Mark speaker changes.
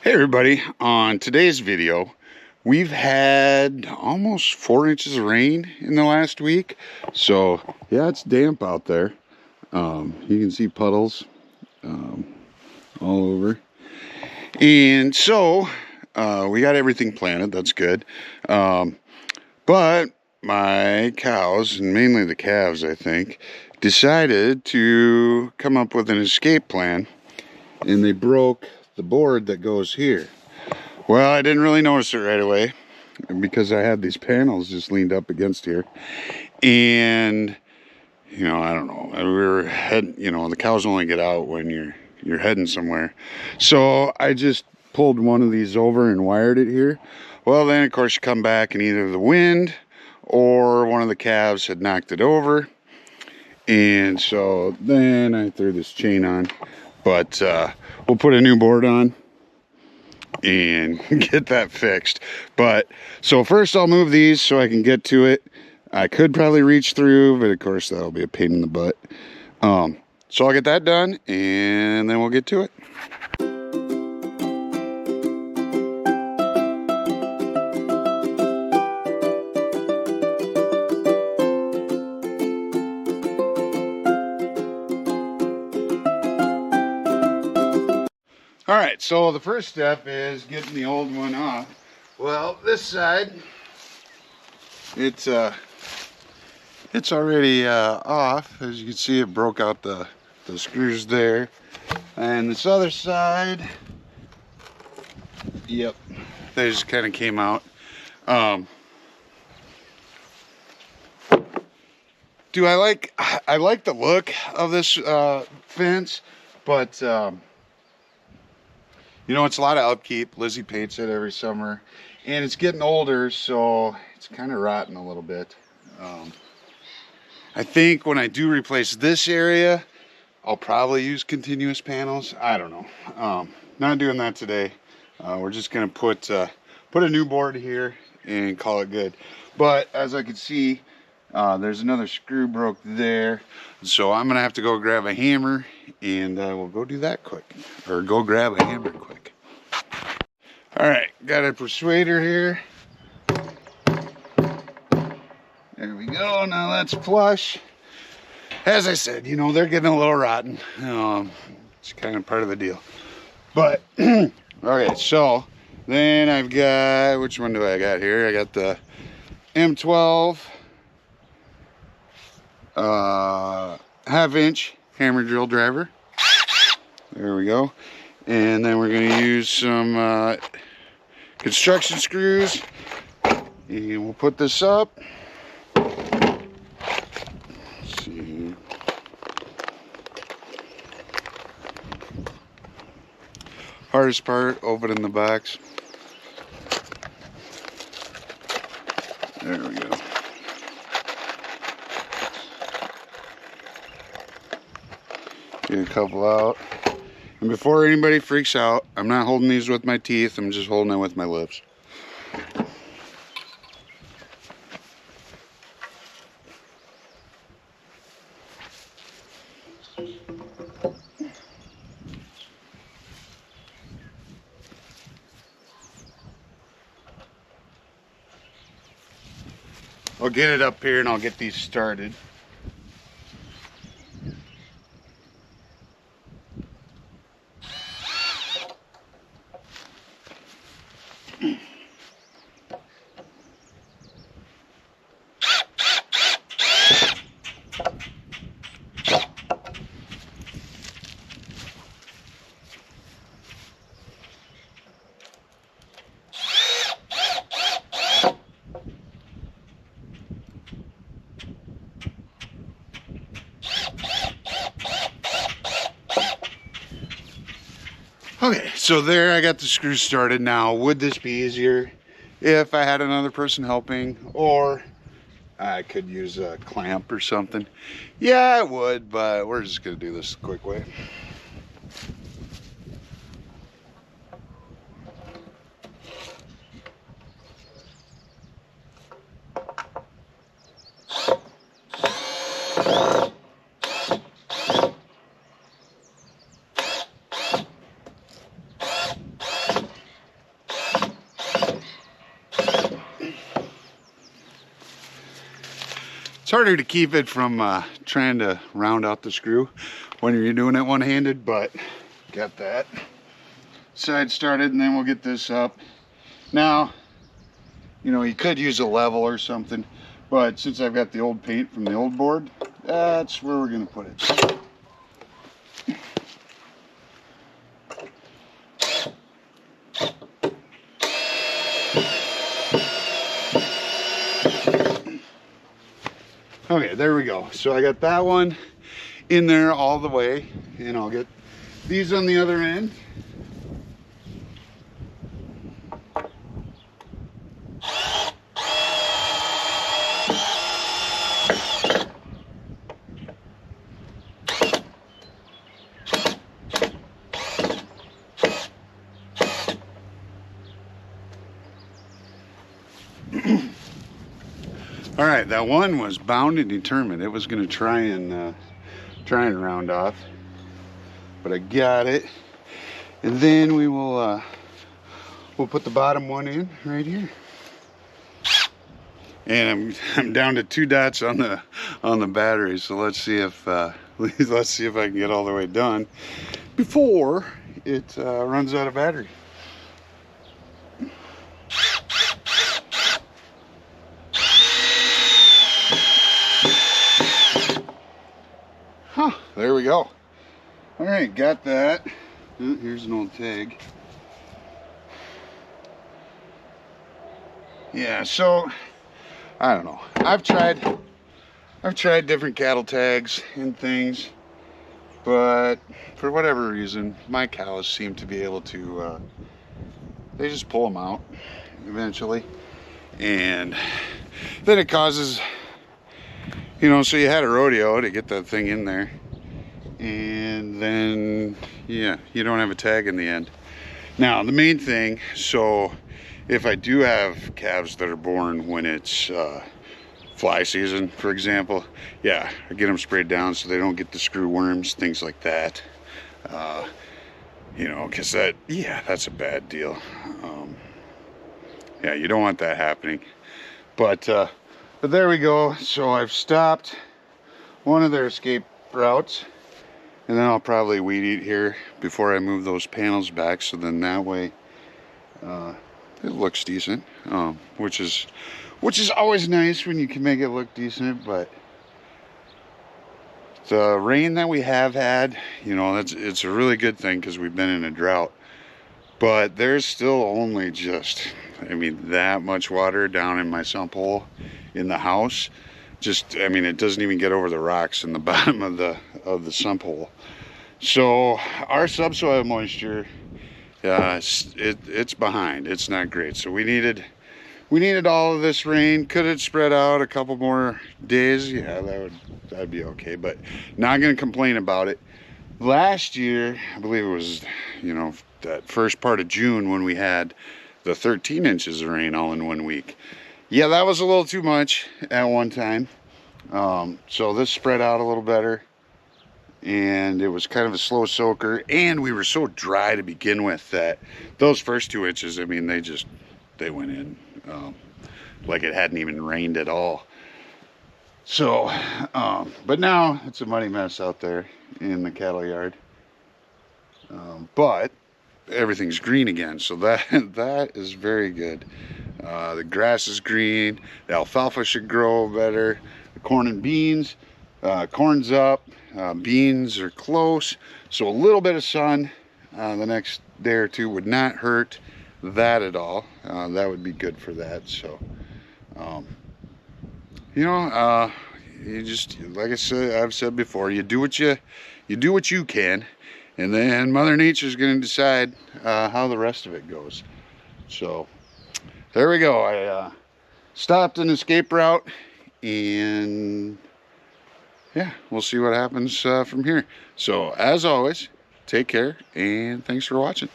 Speaker 1: Hey everybody, on today's video we've had almost 4 inches of rain in the last week, so yeah, it's damp out there. You can see puddles all over, and so we got everything planted. That's good, but my cows, and mainly the calves I think, decided to come up with an escape plan, and they broke the board that goes here. Well, I didn't really notice it right away because I had these panels just leaned up against here, and I don't know, we were heading, the cows only get out when you're heading somewhere, so I just pulled one of these over and wired it here. Well, then of course you come back and either the wind or one of the calves had knocked it over, and so then I threw this chain on, but we'll put a new board on and get that fixed. But so first I'll move these so I can get to it. I could probably reach through, but of course that'll be a pain in the butt. So I'll get that done and then we'll get to it. All right, so the first step is getting the old one off. Well, this side, it's already off. As you can see, it broke out the screws there. And this other side, yep, they just kind of came out. I like the look of this fence, but it's a lot of upkeep. Lizzie paints it every summer, and it's getting older, so it's kind of rotten a little bit. I think when I do replace this area, I'll probably use continuous panels. I don't know. Not doing that today. We're just gonna put a new board here and call it good. But as I can see, there's another screw broke there, so I'm gonna have to go grab a hammer, and we'll go do that quick, or go grab a hammer quick. All right, got a persuader here. There we go. Now that's flush. As I said, they're getting a little rotten. It's kind of part of the deal. But okay, so then I've got, which one do I got here? I got the M12 half-inch hammer drill driver. There we go. And then we're going to use some construction screws, and we'll put this up. Let's see. Hardest part, opening the box. There we go. Get a couple out. And before anybody freaks out, I'm not holding these with my teeth, I'm just holding it with my lips. I'll get it up here and I'll get these started. Okay, so there I got the screws started. Now, would this be easier if I had another person helping, or I could use a clamp or something? Yeah, I would, but we're just gonna do this the quick way. harder to keep it from trying to round out the screw when you're doing it one-handed, but got that side started, and then we'll get this up. Now, you know, you could use a level or something, but since I've got the old paint from the old board, that's where we're gonna put it. Okay, there we go. So I got that one in there all the way, and I'll get these on the other end. All right, that one was bound and determined. It was going to try and round off, but I got it. And then we will we'll put the bottom one in right here. And I'm down to 2 dots on the battery. So let's see if let's see if I can get all the way done before it runs out of battery. Huh, there we go. All right, got that. Oh, here's an old tag. Yeah, so I don't know. I've tried different cattle tags and things, but for whatever reason, my cows seem to be able to they just pull them out eventually, and then it causes, you know, so you had a rodeo to get that thing in there, and then, yeah, you don't have a tag in the end. Now, the main thing, so if I do have calves that are born when it's fly season, for example, yeah, I get them sprayed down so they don't get the screw worms, things like that. You know, because that's a bad deal. Yeah, you don't want that happening. But there we go. So I've stopped one of their escape routes, and then I'll probably weed eat here before I move those panels back, so then that way it looks decent, which is always nice when you can make it look decent. But the rain that we have had, you know, it's a really good thing because we've been in a drought. But there's still only just, I mean, that much water down in my sump hole in the house. Just, I mean, it doesn't even get over the rocks in the bottom of the sump hole. So our subsoil moisture, it's behind. It's not great. So we needed all of this rain. Could it spread out a couple more days? Yeah, that'd be okay. But not gonna complain about it. Last year, I believe it was, you know, that first part of June when we had the 13 inches of rain all in 1 week. Yeah, that was a little too much at one time. So this spread out a little better, and it was kind of a slow soaker, and we were so dry to begin with that those first 2 inches, I mean, they went in like it hadn't even rained at all. So but now it's a muddy mess out there in the cattle yard, but everything's green again, so that is very good. The grass is green, the alfalfa should grow better, the corn and beans, corn's up, beans are close, so a little bit of sun the next day or two would not hurt that at all. That would be good for that. So you know, you just, like I've said before, you do what you can, and then Mother Nature's going to decide how the rest of it goes. So there we go. I stopped an escape route, and yeah, we'll see what happens from here. So as always, take care, and thanks for watching.